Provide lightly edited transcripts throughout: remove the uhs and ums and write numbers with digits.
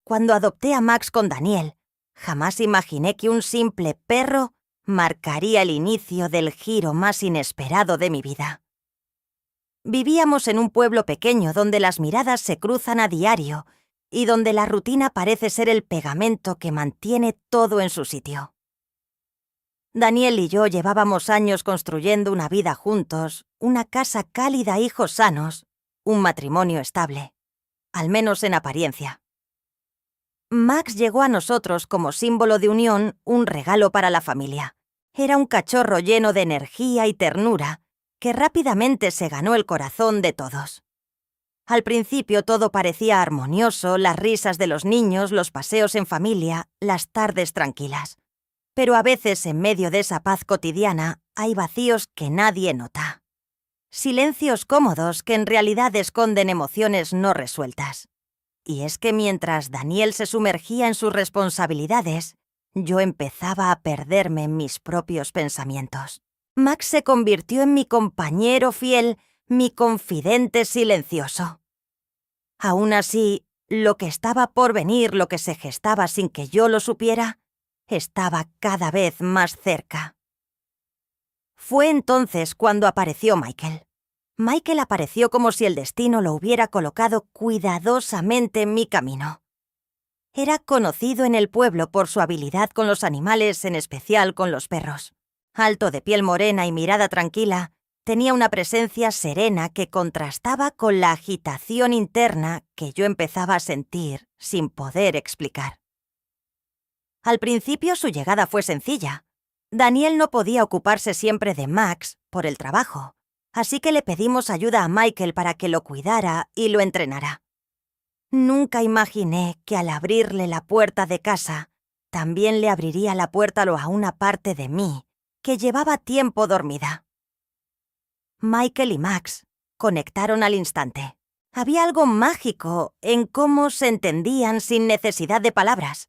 cuando adopté a Max con Daniel, jamás imaginé que un simple perro marcaría el inicio del giro más inesperado de mi vida. Vivíamos en un pueblo pequeño donde las miradas se cruzan a diario y donde la rutina parece ser el pegamento que mantiene todo en su sitio. Daniel y yo llevábamos años construyendo una vida juntos, una casa cálida, hijos sanos, un matrimonio estable, al menos en apariencia. Max llegó a nosotros como símbolo de unión, un regalo para la familia. Era un cachorro lleno de energía y ternura, que rápidamente se ganó el corazón de todos. Al principio todo parecía armonioso, las risas de los niños, los paseos en familia, las tardes tranquilas. Pero a veces, en medio de esa paz cotidiana, hay vacíos que nadie nota. Silencios cómodos que en realidad esconden emociones no resueltas. Y es que mientras Daniel se sumergía en sus responsabilidades, yo empezaba a perderme en mis propios pensamientos. Max se convirtió en mi compañero fiel, mi confidente silencioso. Aún así, lo que estaba por venir, lo que se gestaba sin que yo lo supiera, estaba cada vez más cerca. Fue entonces cuando apareció Michael. Michael apareció como si el destino lo hubiera colocado cuidadosamente en mi camino. Era conocido en el pueblo por su habilidad con los animales, en especial con los perros. Alto, de piel morena y mirada tranquila, tenía una presencia serena que contrastaba con la agitación interna que yo empezaba a sentir sin poder explicar. Al principio su llegada fue sencilla. Daniel no podía ocuparse siempre de Max por el trabajo, así que le pedimos ayuda a Michael para que lo cuidara y lo entrenara. Nunca imaginé que al abrirle la puerta de casa, también le abriría la puerta a una parte de mí que llevaba tiempo dormida. Michael y Max conectaron al instante. Había algo mágico en cómo se entendían sin necesidad de palabras.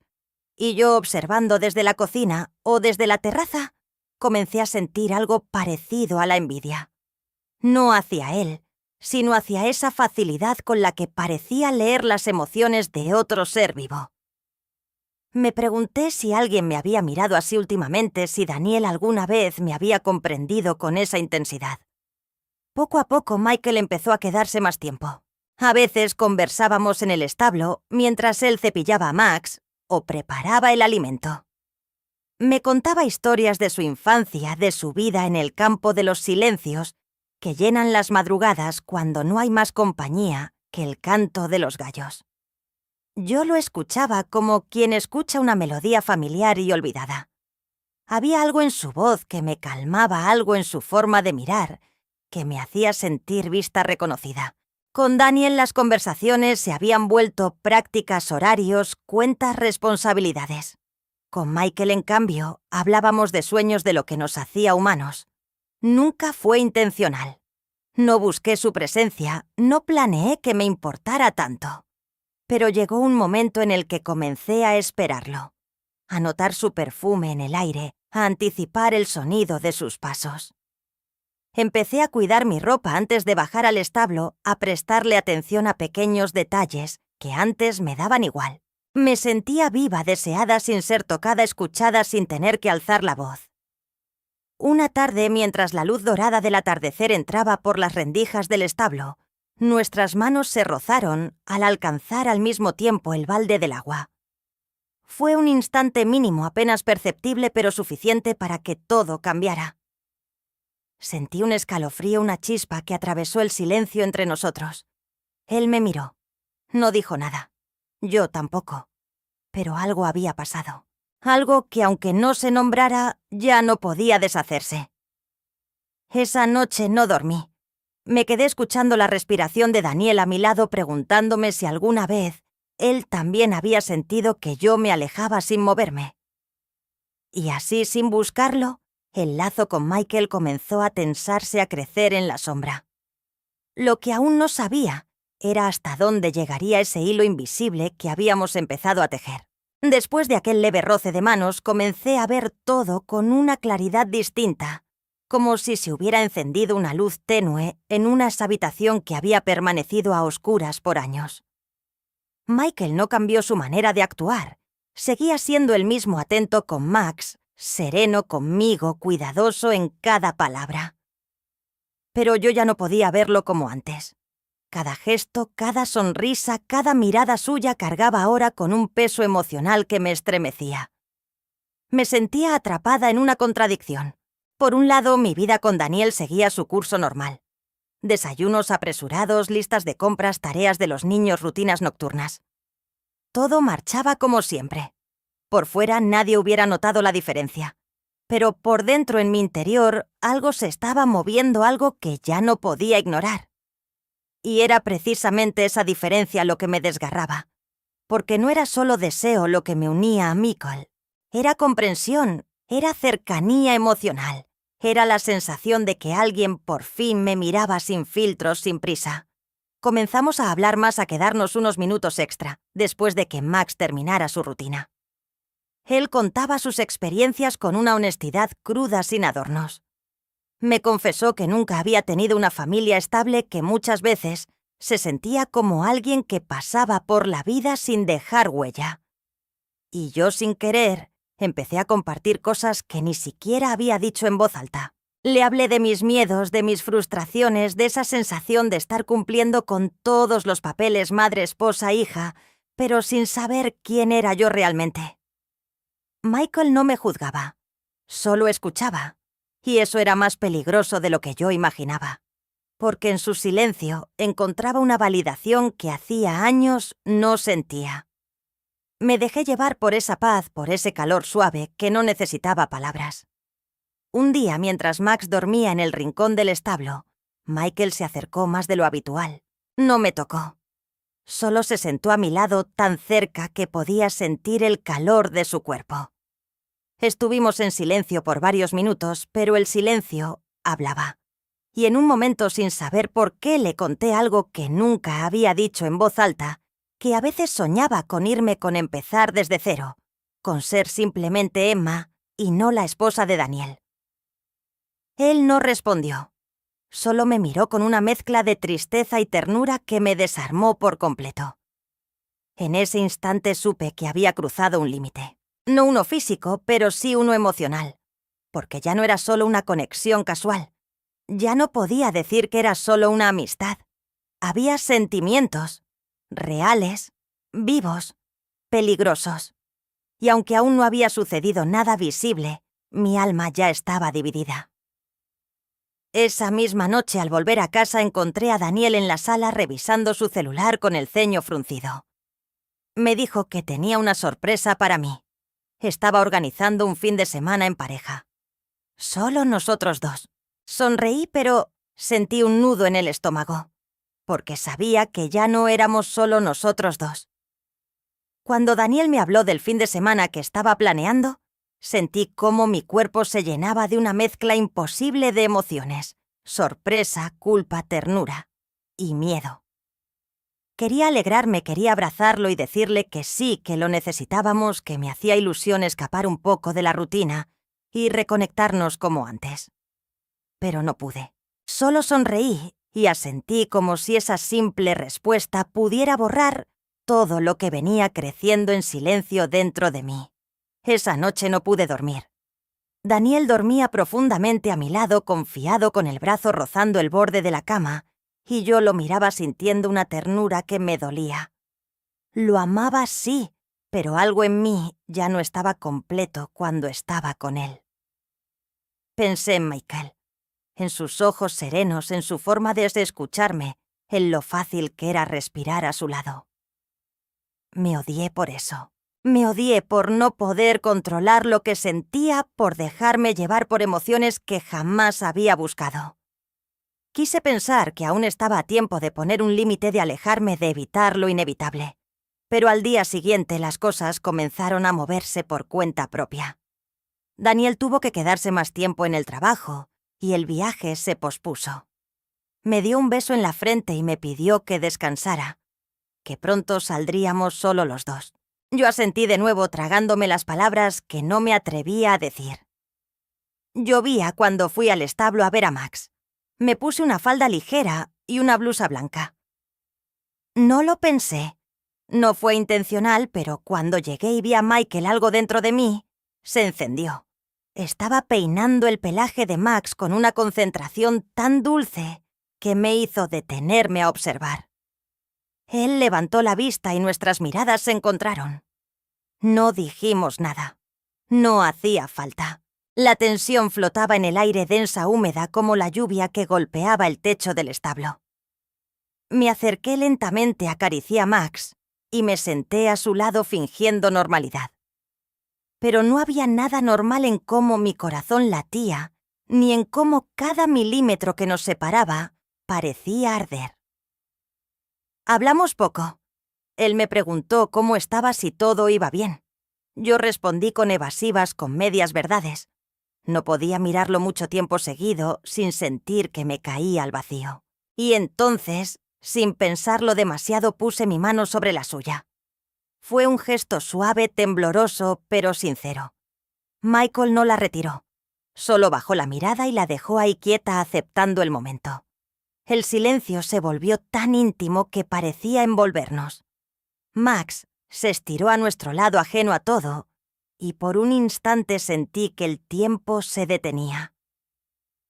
Y yo, observando desde la cocina o desde la terraza, comencé a sentir algo parecido a la envidia. No hacia él, sino hacia esa facilidad con la que parecía leer las emociones de otro ser vivo. Me pregunté si alguien me había mirado así últimamente, si Daniel alguna vez me había comprendido con esa intensidad. Poco a poco Michael empezó a quedarse más tiempo. A veces conversábamos en el establo mientras él cepillaba a Max o preparaba el alimento. Me contaba historias de su infancia, de su vida en el campo de los silencios que llenan las madrugadas cuando no hay más compañía que el canto de los gallos. Yo lo escuchaba como quien escucha una melodía familiar y olvidada. Había algo en su voz que me calmaba, algo en su forma de mirar, que me hacía sentir vista reconocida. Con Daniel las conversaciones se habían vuelto prácticas, horarios, cuentas, responsabilidades. Con Michael, en cambio, hablábamos de sueños, de lo que nos hacía humanos. Nunca fue intencional. No busqué su presencia, no planeé que me importara tanto. Pero llegó un momento en el que comencé a esperarlo, a notar su perfume en el aire, a anticipar el sonido de sus pasos. Empecé a cuidar mi ropa antes de bajar al establo, a prestarle atención a pequeños detalles que antes me daban igual. Me sentía viva, deseada sin ser tocada, escuchada sin tener que alzar la voz. Una tarde, mientras la luz dorada del atardecer entraba por las rendijas del establo, nuestras manos se rozaron al alcanzar al mismo tiempo el balde del agua. Fue un instante mínimo, apenas perceptible, pero suficiente para que todo cambiara. Sentí un escalofrío, una chispa que atravesó el silencio entre nosotros. Él me miró. No dijo nada. Yo tampoco. Pero algo había pasado. Algo que, aunque no se nombrara, ya no podía deshacerse. Esa noche no dormí. Me quedé escuchando la respiración de Daniel a mi lado, preguntándome si alguna vez él también había sentido que yo me alejaba sin moverme. Y así, sin buscarlo, el lazo con Michael comenzó a tensarse, a crecer en la sombra. Lo que aún no sabía era hasta dónde llegaría ese hilo invisible que habíamos empezado a tejer. Después de aquel leve roce de manos, comencé a ver todo con una claridad distinta, como si se hubiera encendido una luz tenue en una habitación que había permanecido a oscuras por años. Michael no cambió su manera de actuar. Seguía siendo el mismo atento con Max, sereno conmigo, cuidadoso en cada palabra. Pero yo ya no podía verlo como antes. Cada gesto, cada sonrisa, cada mirada suya cargaba ahora con un peso emocional que me estremecía. Me sentía atrapada en una contradicción. Por un lado, mi vida con Daniel seguía su curso normal. Desayunos apresurados, listas de compras, tareas de los niños, rutinas nocturnas. Todo marchaba como siempre. Por fuera nadie hubiera notado la diferencia. Pero por dentro, en mi interior, algo se estaba moviendo, algo que ya no podía ignorar. Y era precisamente esa diferencia lo que me desgarraba. Porque no era solo deseo lo que me unía a Michael. Era comprensión, era cercanía emocional. Era la sensación de que alguien por fin me miraba sin filtros, sin prisa. Comenzamos a hablar más, a quedarnos unos minutos extra, después de que Max terminara su rutina. Él contaba sus experiencias con una honestidad cruda, sin adornos. Me confesó que nunca había tenido una familia estable, que muchas veces se sentía como alguien que pasaba por la vida sin dejar huella. Y yo, sin querer, empecé a compartir cosas que ni siquiera había dicho en voz alta. Le hablé de mis miedos, de mis frustraciones, de esa sensación de estar cumpliendo con todos los papeles madre, esposa, hija, pero sin saber quién era yo realmente. Michael no me juzgaba, solo escuchaba, y eso era más peligroso de lo que yo imaginaba, porque en su silencio encontraba una validación que hacía años no sentía. Me dejé llevar por esa paz, por ese calor suave que no necesitaba palabras. Un día, mientras Max dormía en el rincón del establo, Michael se acercó más de lo habitual. No me tocó. Solo se sentó a mi lado, tan cerca que podía sentir el calor de su cuerpo. Estuvimos en silencio por varios minutos, pero el silencio hablaba. Y en un momento, sin saber por qué, le conté algo que nunca había dicho en voz alta, que a veces soñaba con irme, con empezar desde cero, con ser simplemente Emma y no la esposa de Daniel. Él no respondió. Solo me miró con una mezcla de tristeza y ternura que me desarmó por completo. En ese instante supe que había cruzado un límite. No uno físico, pero sí uno emocional. Porque ya no era solo una conexión casual. Ya no podía decir que era solo una amistad. Había sentimientos, reales, vivos, peligrosos. Y aunque aún no había sucedido nada visible, mi alma ya estaba dividida. Esa misma noche, al volver a casa, encontré a Daniel en la sala revisando su celular con el ceño fruncido. Me dijo que tenía una sorpresa para mí. Estaba organizando un fin de semana en pareja. Solo nosotros dos. Sonreí, pero sentí un nudo en el estómago, porque sabía que ya no éramos solo nosotros dos. Cuando Daniel me habló del fin de semana que estaba planeando, sentí cómo mi cuerpo se llenaba de una mezcla imposible de emociones: sorpresa, culpa, ternura y miedo. Quería alegrarme, quería abrazarlo y decirle que sí, que lo necesitábamos, que me hacía ilusión escapar un poco de la rutina y reconectarnos como antes. Pero no pude. Solo sonreí y asentí, como si esa simple respuesta pudiera borrar todo lo que venía creciendo en silencio dentro de mí. Esa noche no pude dormir. Daniel dormía profundamente a mi lado, confiado, con el brazo rozando el borde de la cama, y yo lo miraba sintiendo una ternura que me dolía. Lo amaba, sí, pero algo en mí ya no estaba completo cuando estaba con él. Pensé en Michael, en sus ojos serenos, en su forma de escucharme, en lo fácil que era respirar a su lado. Me odié por eso. Me odié por no poder controlar lo que sentía, por dejarme llevar por emociones que jamás había buscado. Quise pensar que aún estaba a tiempo de poner un límite, de alejarme, de evitar lo inevitable. Pero al día siguiente las cosas comenzaron a moverse por cuenta propia. Daniel tuvo que quedarse más tiempo en el trabajo y el viaje se pospuso. Me dio un beso en la frente y me pidió que descansara, que pronto saldríamos solo los dos. Yo asentí de nuevo, tragándome las palabras que no me atrevía a decir. Llovía cuando fui al establo a ver a Max. Me puse una falda ligera y una blusa blanca. No lo pensé. No fue intencional, pero cuando llegué y vi a Michael algo dentro de mí, se encendió. Estaba peinando el pelaje de Max con una concentración tan dulce que me hizo detenerme a observar. Él levantó la vista y nuestras miradas se encontraron. No dijimos nada. No hacía falta. La tensión flotaba en el aire densa húmeda como la lluvia que golpeaba el techo del establo. Me acerqué lentamente, acaricié a Max y me senté a su lado fingiendo normalidad. Pero no había nada normal en cómo mi corazón latía, ni en cómo cada milímetro que nos separaba parecía arder. Hablamos poco. Él me preguntó cómo estaba, si todo iba bien. Yo respondí con evasivas, con medias verdades. No podía mirarlo mucho tiempo seguido sin sentir que me caía al vacío. Y entonces, sin pensarlo demasiado, puse mi mano sobre la suya. Fue un gesto suave, tembloroso, pero sincero. Michael no la retiró. Solo bajó la mirada y la dejó ahí quieta, aceptando el momento. El silencio se volvió tan íntimo que parecía envolvernos. Max se estiró a nuestro lado, ajeno a todo, y por un instante sentí que el tiempo se detenía.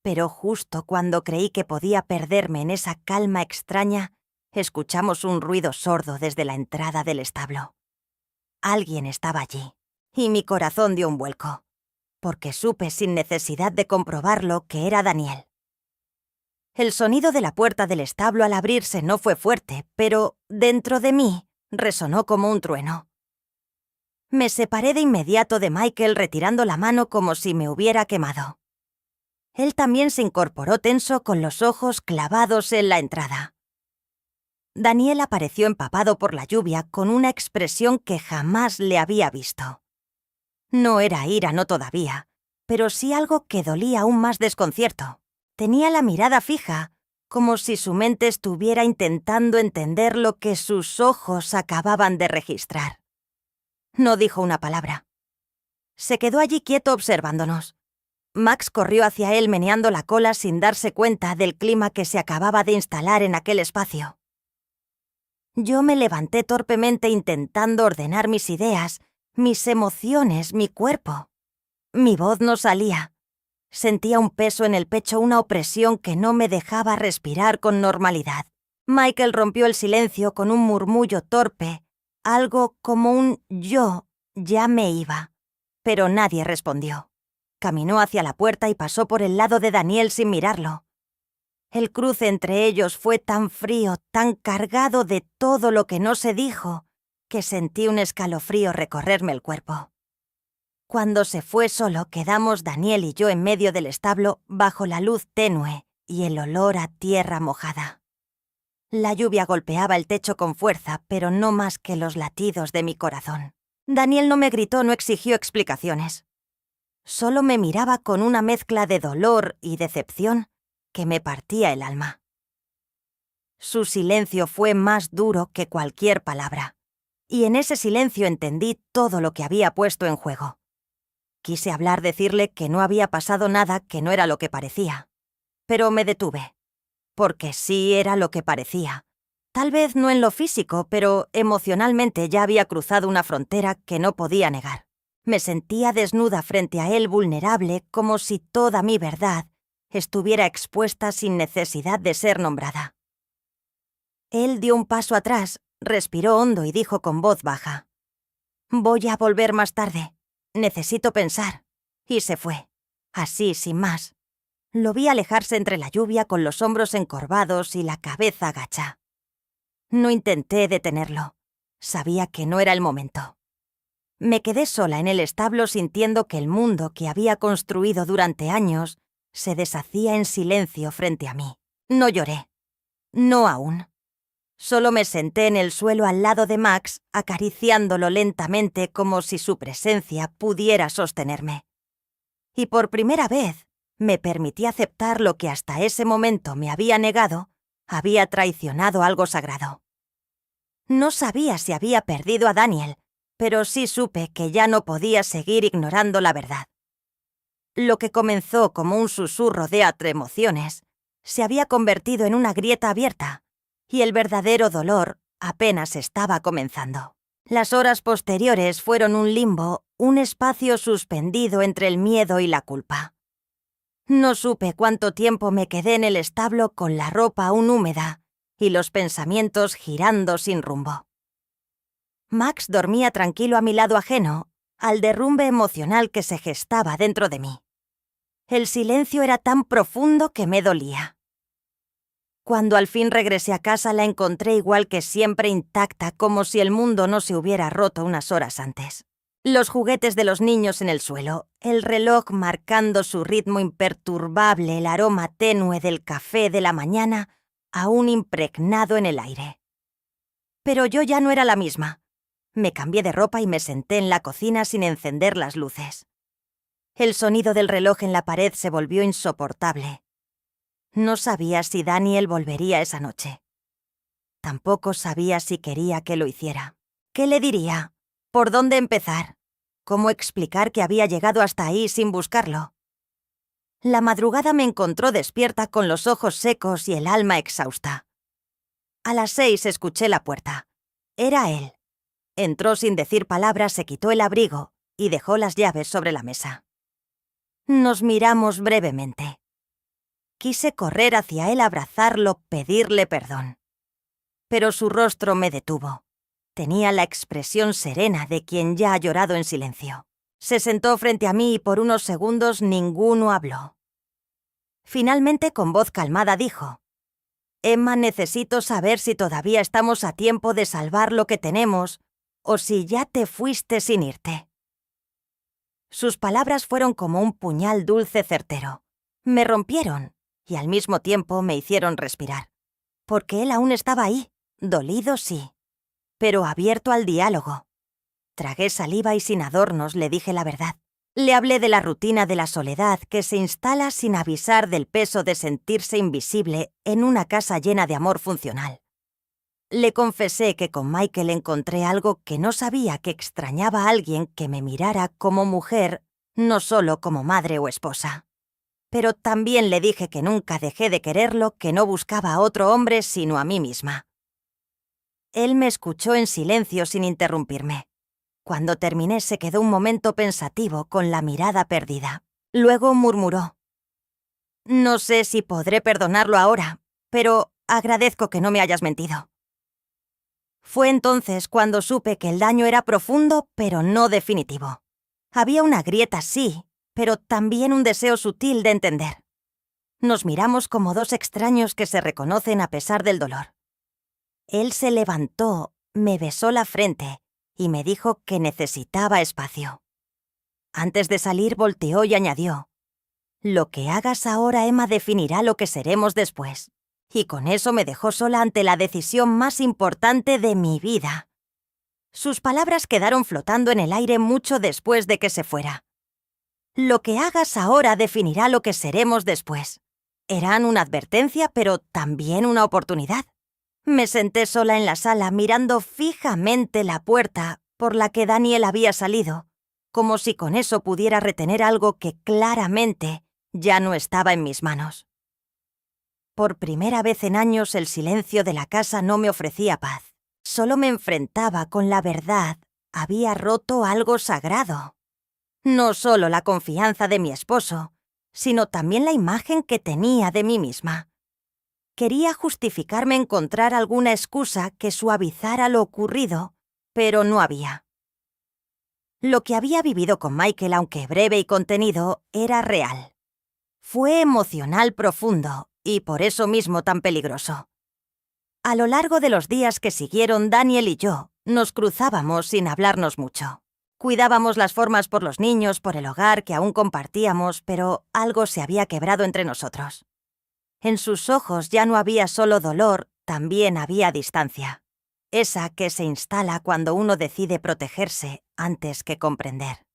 Pero justo cuando creí que podía perderme en esa calma extraña, escuchamos un ruido sordo desde la entrada del establo. Alguien estaba allí, y mi corazón dio un vuelco, porque supe sin necesidad de comprobarlo que era Daniel. El sonido de la puerta del establo al abrirse no fue fuerte, pero dentro de mí resonó como un trueno. Me separé de inmediato de Michael, retirando la mano como si me hubiera quemado. Él también se incorporó tenso, con los ojos clavados en la entrada. Daniel apareció empapado por la lluvia con una expresión que jamás le había visto. No era ira, no todavía, pero sí algo que dolía aún más: desconcierto. Tenía la mirada fija, como si su mente estuviera intentando entender lo que sus ojos acababan de registrar. No dijo una palabra. Se quedó allí quieto observándonos. Max corrió hacia él meneando la cola sin darse cuenta del clima que se acababa de instalar en aquel espacio. Yo me levanté torpemente intentando ordenar mis ideas, mis emociones, mi cuerpo. Mi voz no salía. Sentía un peso en el pecho, una opresión que no me dejaba respirar con normalidad. Michael rompió el silencio con un murmullo torpe, algo como un «yo ya me iba», pero nadie respondió. Caminó hacia la puerta y pasó por el lado de Daniel sin mirarlo. El cruce entre ellos fue tan frío, tan cargado de todo lo que no se dijo, que sentí un escalofrío recorrerme el cuerpo. Cuando se fue solo, quedamos Daniel y yo en medio del establo, bajo la luz tenue y el olor a tierra mojada. La lluvia golpeaba el techo con fuerza, pero no más que los latidos de mi corazón. Daniel no me gritó, no exigió explicaciones. Solo me miraba con una mezcla de dolor y decepción que me partía el alma. Su silencio fue más duro que cualquier palabra, y en ese silencio entendí todo lo que había puesto en juego. Quise hablar, decirle que no había pasado nada, que no era lo que parecía. Pero me detuve, porque sí era lo que parecía. Tal vez no en lo físico, pero emocionalmente ya había cruzado una frontera que no podía negar. Me sentía desnuda frente a él, vulnerable, como si toda mi verdad estuviera expuesta sin necesidad de ser nombrada. Él dio un paso atrás, respiró hondo y dijo con voz baja: «Voy a volver más tarde. Necesito pensar». Y se fue, así, sin más. Lo vi alejarse entre la lluvia con los hombros encorvados y la cabeza agacha. No intenté detenerlo. Sabía que no era el momento. Me quedé sola en el establo sintiendo que el mundo que había construido durante años se deshacía en silencio frente a mí. No lloré. No aún. Solo me senté en el suelo al lado de Max, acariciándolo lentamente como si su presencia pudiera sostenerme. Y por primera vez me permití aceptar lo que hasta ese momento me había negado. Había traicionado algo sagrado. No sabía si había perdido a Daniel, pero sí supe que ya no podía seguir ignorando la verdad. Lo que comenzó como un susurro de emociones se había convertido en una grieta abierta, y el verdadero dolor apenas estaba comenzando. Las horas posteriores fueron un limbo, un espacio suspendido entre el miedo y la culpa. No supe cuánto tiempo me quedé en el establo con la ropa aún húmeda y los pensamientos girando sin rumbo. Max dormía tranquilo a mi lado ajeno, al derrumbe emocional que se gestaba dentro de mí. El silencio era tan profundo que me dolía. Cuando al fin regresé a casa la encontré igual que siempre intacta, como si el mundo no se hubiera roto unas horas antes. Los juguetes de los niños en el suelo, el reloj marcando su ritmo imperturbable, el aroma tenue del café de la mañana aún impregnado en el aire. Pero yo ya no era la misma. Me cambié de ropa y me senté en la cocina sin encender las luces. El sonido del reloj en la pared se volvió insoportable. No sabía si Daniel volvería esa noche. Tampoco sabía si quería que lo hiciera. ¿Qué le diría? ¿Por dónde empezar? ¿Cómo explicar que había llegado hasta ahí sin buscarlo? La madrugada me encontró despierta con los ojos secos y el alma exhausta. A las 6 escuché la puerta. Era él. Entró sin decir palabras, se quitó el abrigo y dejó las llaves sobre la mesa. Nos miramos brevemente. Quise correr hacia él, abrazarlo, pedirle perdón. Pero su rostro me detuvo. Tenía la expresión serena de quien ya ha llorado en silencio. Se sentó frente a mí y por unos segundos ninguno habló. Finalmente, con voz calmada, dijo: «Emma, necesito saber si todavía estamos a tiempo de salvar lo que tenemos o si ya te fuiste sin irte». Sus palabras fueron como un puñal dulce certero. Me rompieron y al mismo tiempo me hicieron respirar. Porque él aún estaba ahí, dolido sí, pero abierto al diálogo. Tragué saliva y sin adornos le dije la verdad. Le hablé de la rutina de la soledad que se instala sin avisar del peso de sentirse invisible en una casa llena de amor funcional. Le confesé que con Michael encontré algo que no sabía, que extrañaba a alguien que me mirara como mujer, no solo como madre o esposa. Pero también le dije que nunca dejé de quererlo, que no buscaba a otro hombre sino a mí misma. Él me escuchó en silencio sin interrumpirme. Cuando terminé se quedó un momento pensativo con la mirada perdida. Luego murmuró: «No sé si podré perdonarlo ahora, pero agradezco que no me hayas mentido». Fue entonces cuando supe que el daño era profundo, pero no definitivo. Había una grieta, sí, pero también un deseo sutil de entender. Nos miramos como dos extraños que se reconocen a pesar del dolor. Él se levantó, me besó la frente y me dijo que necesitaba espacio. Antes de salir volteó y añadió: «Lo que hagas ahora, Emma, definirá lo que seremos después». Y con eso me dejó sola ante la decisión más importante de mi vida. Sus palabras quedaron flotando en el aire mucho después de que se fuera. Lo que hagas ahora definirá lo que seremos después. Eran una advertencia, pero también una oportunidad. Me senté sola en la sala mirando fijamente la puerta por la que Daniel había salido, como si con eso pudiera retener algo que claramente ya no estaba en mis manos. Por primera vez en años el silencio de la casa no me ofrecía paz. Solo me enfrentaba con la verdad. Había roto algo sagrado. No solo la confianza de mi esposo, sino también la imagen que tenía de mí misma. Quería justificarme, encontrar alguna excusa que suavizara lo ocurrido, pero no había. Lo que había vivido con Michael, aunque breve y contenido, era real. Fue emocional, profundo, y por eso mismo tan peligroso. A lo largo de los días que siguieron, Daniel y yo nos cruzábamos sin hablarnos mucho. Cuidábamos las formas por los niños, por el hogar que aún compartíamos, pero algo se había quebrado entre nosotros. En sus ojos ya no había solo dolor, también había distancia. Esa que se instala cuando uno decide protegerse antes que comprender.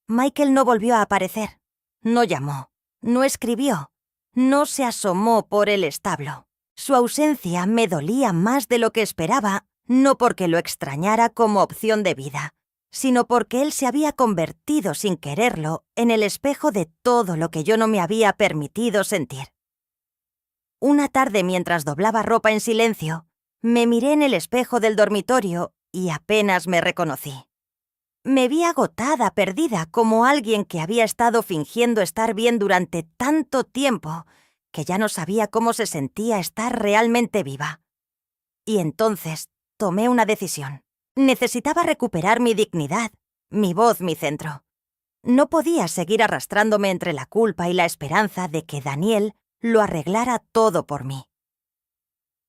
Michael no volvió a aparecer. No llamó. No escribió. No se asomó por el establo. Su ausencia me dolía más de lo que esperaba, no porque lo extrañara como opción de vida, sino porque él se había convertido sin quererlo en el espejo de todo lo que yo no me había permitido sentir. Una tarde, mientras doblaba ropa en silencio, Me miré en el espejo del dormitorio y apenas me reconocí. Me vi agotada, perdida, como alguien que había estado fingiendo estar bien durante tanto tiempo que ya no sabía cómo se sentía estar realmente viva. Y entonces tomé una decisión. Necesitaba recuperar mi dignidad, mi voz, mi centro. No podía seguir arrastrándome entre la culpa y la esperanza de que Daniel lo arreglara todo por mí.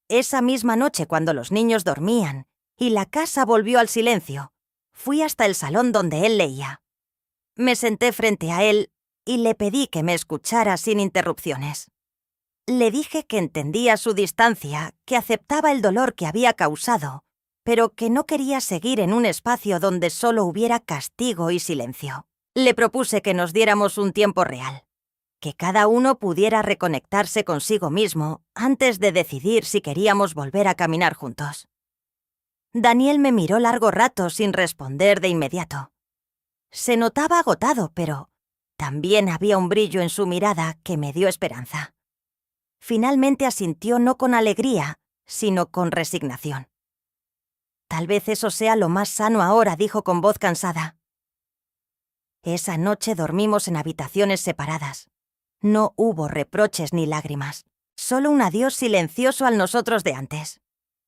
Esa misma noche, cuando los niños dormían y la casa volvió al silencio, fui hasta el salón donde él leía. Me senté frente a él y le pedí que me escuchara sin interrupciones. Le dije que entendía su distancia, que aceptaba el dolor que había causado, pero que no quería seguir en un espacio donde solo hubiera castigo y silencio. Le propuse que nos diéramos un tiempo real, que cada uno pudiera reconectarse consigo mismo antes de decidir si queríamos volver a caminar juntos. Daniel me miró largo rato sin responder de inmediato. Se notaba agotado, pero también había un brillo en su mirada que me dio esperanza. Finalmente asintió no con alegría, sino con resignación. Tal vez eso sea lo más sano ahora, dijo con voz cansada. Esa noche dormimos en habitaciones separadas. No hubo reproches ni lágrimas, solo un adiós silencioso al nosotros de antes.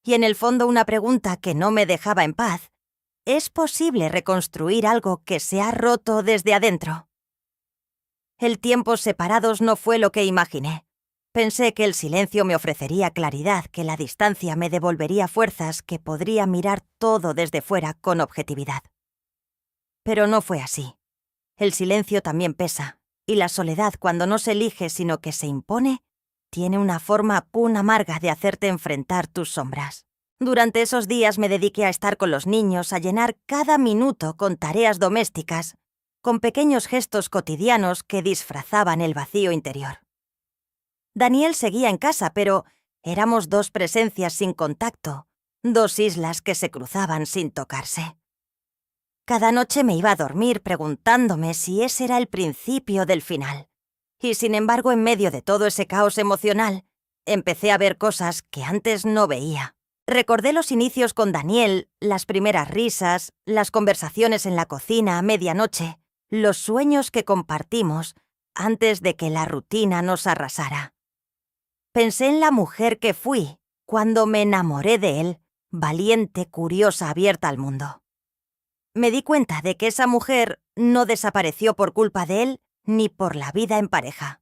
Y en el fondo una pregunta que no me dejaba en paz. ¿Es posible reconstruir algo que se ha roto desde adentro? El tiempo separados no fue lo que imaginé. Pensé que el silencio me ofrecería claridad, que la distancia me devolvería fuerzas, que podría mirar todo desde fuera con objetividad. Pero no fue así. El silencio también pesa, y la soledad, cuando no se elige sino que se impone, tiene una forma amarga de hacerte enfrentar tus sombras. Durante esos días me dediqué a estar con los niños, a llenar cada minuto con tareas domésticas, con pequeños gestos cotidianos que disfrazaban el vacío interior. Daniel seguía en casa, pero éramos dos presencias sin contacto, dos islas que se cruzaban sin tocarse. Cada noche me iba a dormir preguntándome si ese era el principio del final. Y sin embargo, en medio de todo ese caos emocional, empecé a ver cosas que antes no veía. Recordé los inicios con Daniel, las primeras risas, las conversaciones en la cocina a medianoche, los sueños que compartimos antes de que la rutina nos arrasara. Pensé en la mujer que fui cuando me enamoré de él, valiente, curiosa, abierta al mundo. Me di cuenta de que esa mujer no desapareció por culpa de él ni por la vida en pareja.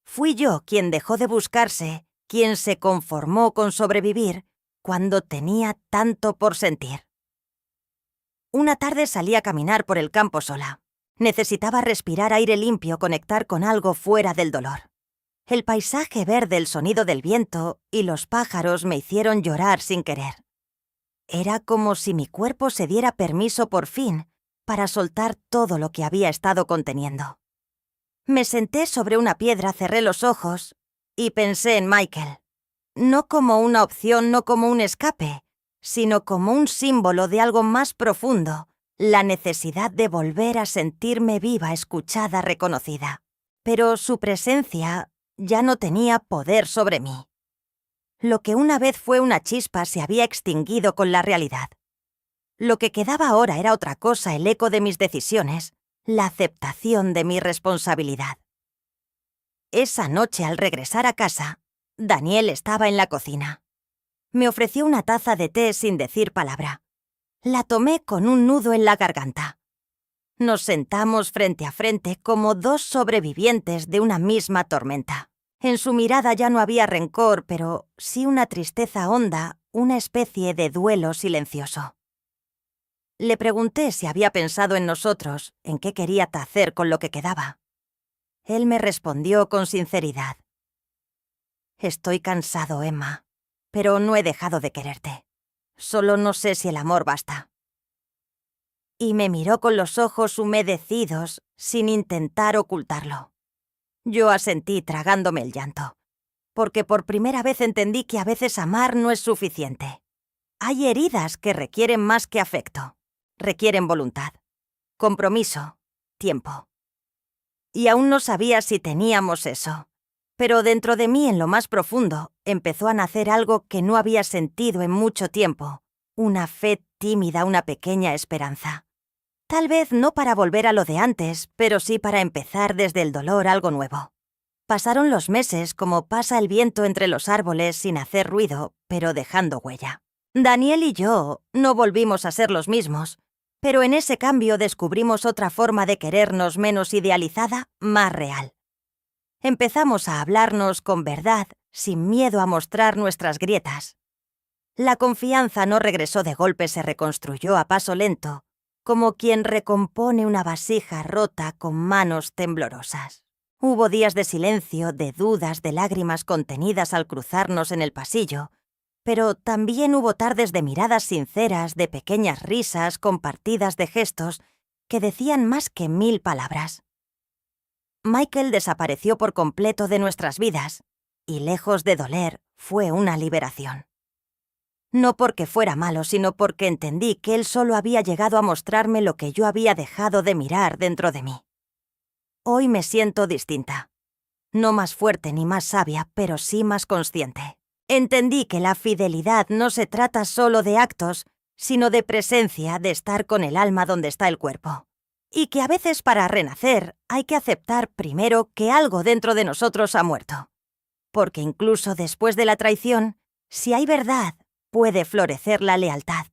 Fui yo quien dejó de buscarse, quien se conformó con sobrevivir cuando tenía tanto por sentir. Una tarde salí a caminar por el campo sola. Necesitaba respirar aire limpio, conectar con algo fuera del dolor. El paisaje verde, el sonido del viento y los pájaros me hicieron llorar sin querer. Era como si mi cuerpo se diera permiso por fin para soltar todo lo que había estado conteniendo. Me senté sobre una piedra, cerré los ojos y pensé en Michael. No como una opción, no como un escape, sino como un símbolo de algo más profundo, la necesidad de volver a sentirme viva, escuchada, reconocida. Pero su presencia ya no tenía poder sobre mí. Lo que una vez fue una chispa se había extinguido con la realidad. Lo que quedaba ahora era otra cosa, el eco de mis decisiones, la aceptación de mi responsabilidad. Esa noche, al regresar a casa, Daniel estaba en la cocina. Me ofreció una taza de té sin decir palabra. La tomé con un nudo en la garganta. Nos sentamos frente a frente como dos sobrevivientes de una misma tormenta. En su mirada ya no había rencor, pero sí una tristeza honda, una especie de duelo silencioso. Le pregunté si había pensado en nosotros, en qué quería hacer con lo que quedaba. Él me respondió con sinceridad. Estoy cansado, Emma, pero no he dejado de quererte. Solo no sé si el amor basta. Y me miró con los ojos humedecidos, sin intentar ocultarlo. Yo asentí tragándome el llanto, porque por primera vez entendí que a veces amar no es suficiente. Hay heridas que requieren más que afecto, requieren voluntad, compromiso, tiempo. Y aún no sabía si teníamos eso, Pero dentro de mí, en lo más profundo, empezó a nacer algo que no había sentido en mucho tiempo. Una fe tímida, una pequeña esperanza. Tal vez no para volver a lo de antes, pero sí para empezar desde el dolor algo nuevo. Pasaron los meses como pasa el viento entre los árboles sin hacer ruido, pero dejando huella. Daniel y yo no volvimos a ser los mismos, pero en ese cambio descubrimos otra forma de querernos menos idealizada, más real. Empezamos a hablarnos con verdad, sin miedo a mostrar nuestras grietas. La confianza no regresó de golpe, se reconstruyó a paso lento, como quien recompone una vasija rota con manos temblorosas. Hubo días de silencio, de dudas, de lágrimas contenidas al cruzarnos en el pasillo, pero también hubo tardes de miradas sinceras, de pequeñas risas compartidas, de gestos que decían más que 1000 palabras. Michael desapareció por completo de nuestras vidas, y lejos de doler, fue una liberación. No porque fuera malo, sino porque entendí que él solo había llegado a mostrarme lo que yo había dejado de mirar dentro de mí. Hoy me siento distinta. No más fuerte ni más sabia, pero sí más consciente. Entendí que la fidelidad no se trata solo de actos, sino de presencia, de estar con el alma donde está el cuerpo. Y que a veces para renacer hay que aceptar primero que algo dentro de nosotros ha muerto. Porque incluso después de la traición, si hay verdad, puede florecer la lealtad.